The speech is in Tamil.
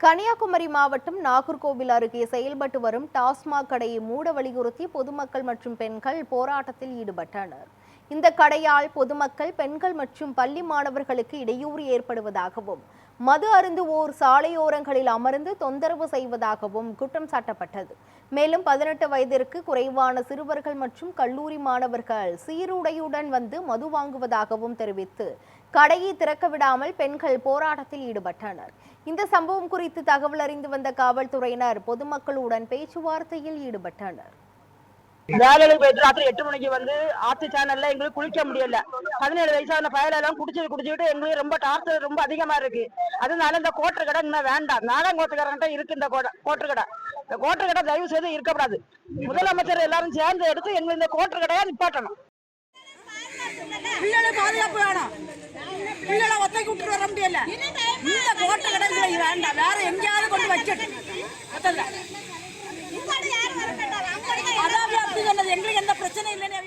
கன்னியாகுமரி மாவட்டம் நாகர்கோவில் அருகே செயல்பட்டு வரும் டாஸ்மாக் கடையை மூட வலியுறுத்தி பொதுமக்கள் மற்றும் பெண்கள் போராட்டத்தில் ஈடுபட்டனர். இந்த கடையால் பொதுமக்கள், பெண்கள் மற்றும் பள்ளி மாணவர்களுக்கு இடையூறு ஏற்படுவதாகவும், மது அருந்துவோர் சாலையோரங்களில் அமர்ந்து தொந்தரவு செய்வதாகவும் குற்றம் சாட்டப்பட்டது. மேலும் 18 வயதிற்கு குறைவான சிறுவர்கள் மற்றும் கல்லூரி மாணவர்கள் சீருடையுடன் வந்து மது வாங்குவதாகவும் தெரிவித்து கடையை திறக்க விடாமல் பெண்கள் போராட்டத்தில் ஈடுபட்டனர். இந்த சம்பவம் குறித்து தகவல் அறிந்து வந்த காவல்துறையினர் பொதுமக்களுடன் பேச்சுவார்த்தையில் ஈடுபட்டனர். வேலைக்கு போயிட்டு ராத்திரி 8 மணிக்கு வந்து ஆத்து சேனல்ல எங்களுக்கு குளிக்க முடியல. 17 வயசான பயலெல்லாம் குடிச்சுட்டு எங்களுக்கு ரொம்ப டார்ச்சர் ரொம்ப அதிகமா இருக்கு. அதனால இந்த கோட்டர் கடை இன்னும் வேண்டாம். நாடாங்கோட்டுக்காரங்கிட்ட இருக்கு இந்த கோட்டர் கடை. இந்த கோட்டர் கடை தயவு செய்து இருக்கக்கூடாது. முதலமைச்சர் எல்லாரும் சேர்ந்து எடுத்து எங்களுக்கு இந்த கோட்டர் கடையா நிப்பாட்டணும். பிள்ளைகளை பாதுகாப்பு வேணும். பிள்ளைகளை ஒத்தைக்கு விட்டு வர முடியல. இந்த கோட்டர் கடை வேண்டாம், வேற எங்கேயாவது கொண்டு வச்சிட்டு எங்களுக்கு எந்த பிரச்சனை இல்லைன்னு